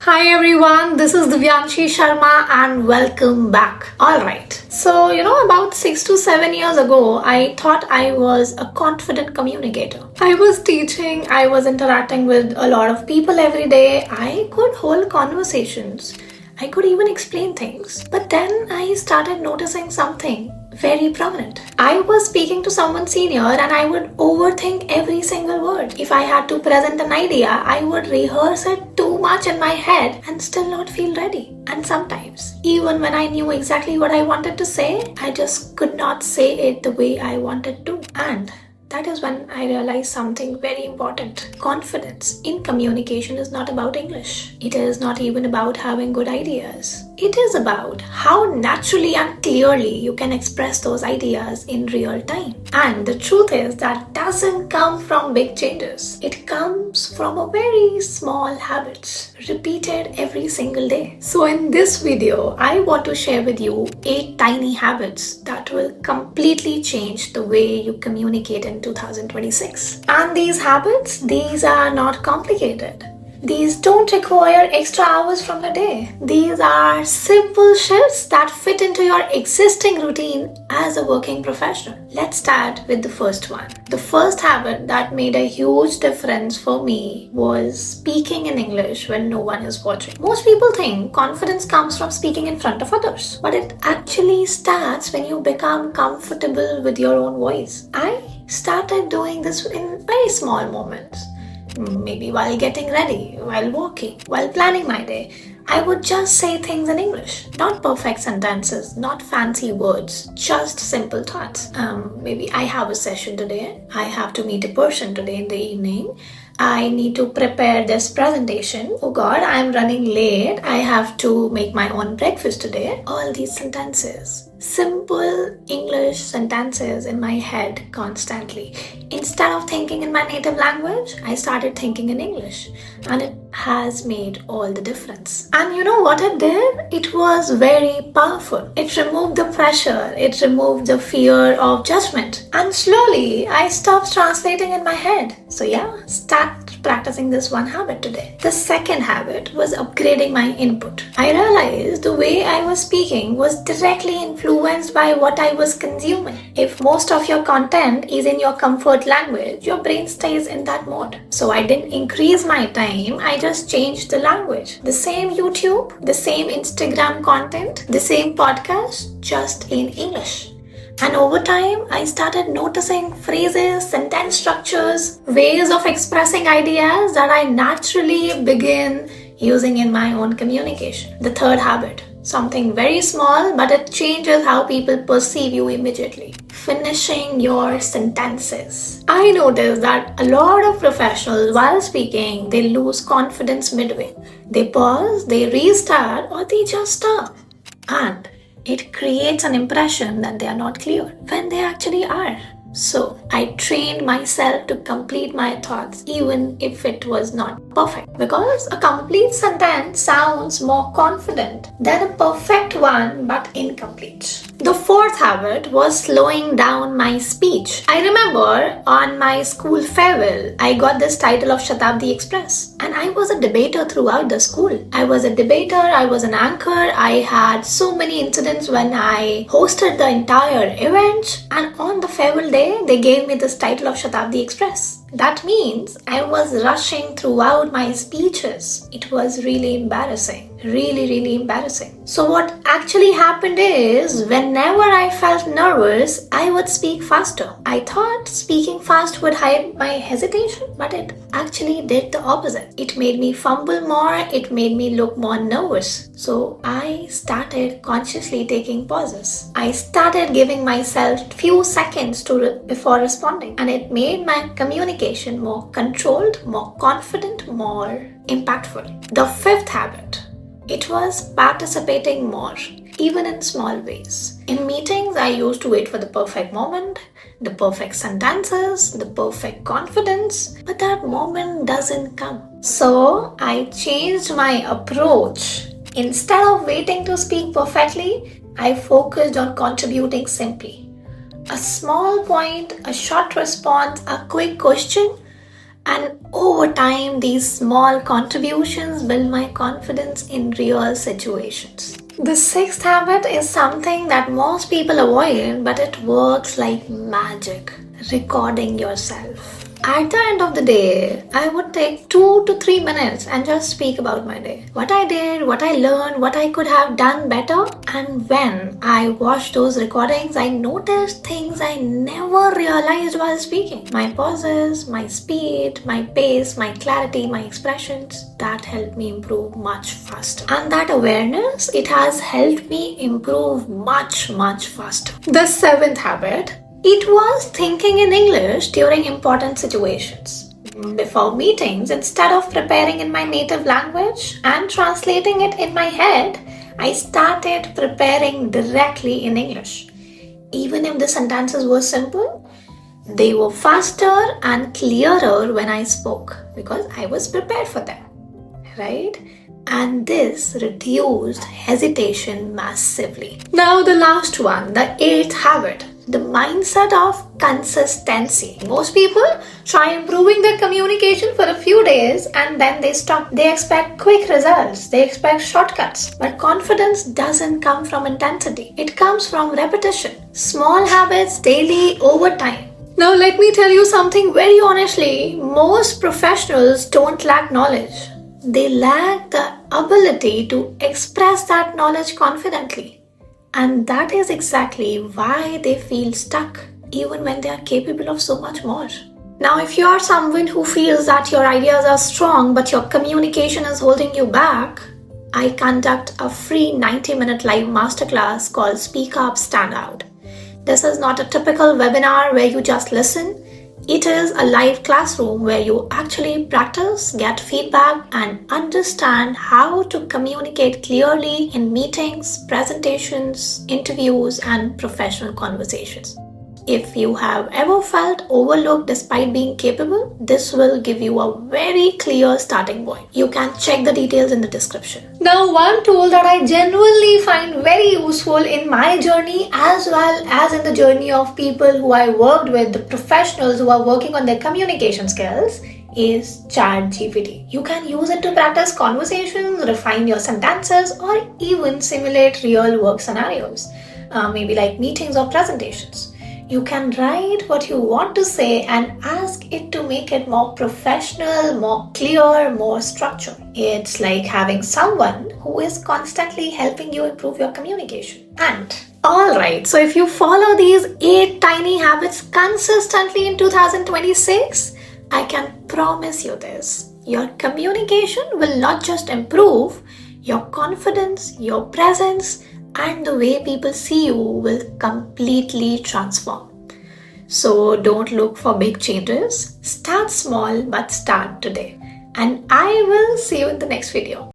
Hi everyone, this is Divyanshi Sharma and welcome back. Alright, so about 6 to 7 years ago, I thought I was a confident communicator. I was teaching, I was interacting with a lot of people every day, I could hold conversations, I could even explain things. But then I started noticing something very prominent. I was speaking to someone senior and I would overthink every single word. If I had to present an idea, I would rehearse it too much in my head and still not feel ready. And sometimes, even when I knew exactly what I wanted to say, I just could not say it the way I wanted to. And that is when I realized something very important. Confidence in communication is not about English. It is not even about having good ideas. It is about how naturally and clearly you can express those ideas in real time. And the truth is that doesn't come from big changes. It comes from a very small habits repeated every single day. So in this video, I want to share with you 8 tiny habits that will completely change the way you communicate in 2026. And these habits, these are not complicated. These don't require extra hours from the day. These are simple shifts that fit into your existing routine as a working professional. Let's start with the first one. The first habit that made a huge difference for me was speaking in English when no one is watching. Most people think confidence comes from speaking in front of others, but it actually starts when you become comfortable with your own voice. I started doing this in very small moments. Maybe while getting ready, while walking, while planning my day, I would just say things in English. Not perfect sentences, not fancy words, just simple thoughts. Maybe I have a session today. I have to meet a person today in the evening. I need to prepare this presentation. Oh God, I'm running late. I have to make my own breakfast today. All these sentences. Simple English sentences in my head constantly. Instead of thinking in my native language, I started thinking in English. And it has made all the difference. And you know what it did? It was very powerful. It removed the pressure. It removed the fear of judgment. And slowly, I stopped translating in my head. So yeah, start practicing this one habit today. The second habit was upgrading my input. I realized the way I was speaking was directly influenced by what I was consuming. If most of your content is in your comfort language, your brain stays in that mode. So I didn't increase my time, I just changed the language. The same YouTube, the same Instagram content, the same podcast, just in English. And over time, I started noticing phrases, sentence structures, ways of expressing ideas that I naturally begin using in my own communication. The third habit, something very small, but it changes how people perceive you immediately. Finishing your sentences. I noticed that a lot of professionals, while speaking, they lose confidence midway. They pause, they restart, or they just stop. And it creates an impression that they are not clear when they actually are. So I trained myself to complete my thoughts even if it was not perfect, because a complete sentence sounds more confident than a perfect one but incomplete. The fourth habit was slowing down my speech. I remember on my school farewell, I got this title of Shatabdi Express, and I was a debater throughout the school. I was a debater, I was an anchor, I had so many incidents when I hosted the entire event, and on the farewell day, they gave me this title of Shatabdi Express. That means I was rushing throughout my speeches. It was really embarrassing. Really embarrassing. So what actually happened is, whenever I felt nervous, I would speak faster. I thought speaking fast would hide my hesitation, but it actually did the opposite. It made me fumble more, it made me look more nervous. So I started consciously taking pauses. I started giving myself few seconds before responding, and it made my communication more controlled, more confident, more impactful. The fifth habit, it was participating more, even in small ways. In meetings, I used to wait for the perfect moment, the perfect sentences, the perfect confidence, but that moment doesn't come. So I changed my approach. Instead of waiting to speak perfectly, I focused on contributing simply. A small point, a short response, a quick question, And over time, these small contributions build my confidence in real situations. The sixth habit is something that most people avoid, but it works like magic. Recording yourself. At the end of the day, I would take 2 to 3 minutes and just speak about my day. What I did, what I learned, what I could have done better. And when I watched those recordings, I noticed things I never realized while speaking. My pauses, my speed, my pace, my clarity, my expressions, that helped me improve much faster. And that awareness, it has helped me improve much faster. The seventh habit, it was thinking in English during important situations. Before meetings, instead of preparing in my native language and translating it in my head, I started preparing directly in English. Even if the sentences were simple, they were faster and clearer when I spoke because I was prepared for them, right? And this reduced hesitation massively. Now the last one, the eighth habit. The mindset of consistency. Most people try improving their communication for a few days and then they stop. They expect quick results. They expect shortcuts. But confidence doesn't come from intensity. It comes from repetition. Small habits daily over time. Now let me tell you something very honestly. Most professionals don't lack knowledge. They lack the ability to express that knowledge confidently. And that is exactly why they feel stuck, even when they are capable of so much more. Now, if you are someone who feels that your ideas are strong, but your communication is holding you back, I conduct a free 90-minute live masterclass called Speak Up, Stand Out. This is not a typical webinar where you just listen. It is a live classroom where you actually practice, get feedback, and understand how to communicate clearly in meetings, presentations, interviews, and professional conversations. If you have ever felt overlooked despite being capable, this will give you a very clear starting point. You can check the details in the description. Now, one tool that I genuinely find very useful in my journey as well as in the journey of people who I worked with, the professionals who are working on their communication skills, is ChatGPT. You can use it to practice conversations, refine your sentences, or even simulate real work scenarios, maybe like meetings or presentations. You can write what you want to say and ask it to make it more professional, more clear, more structured. It's like having someone who is constantly helping you improve your communication. And alright, so if you follow these 8 tiny habits consistently in 2026, I can promise you this. Your communication will not just improve, your confidence, your presence, and the way people see you will completely transform. So don't look for big changes. Start small, but start today. And I will see you in the next video.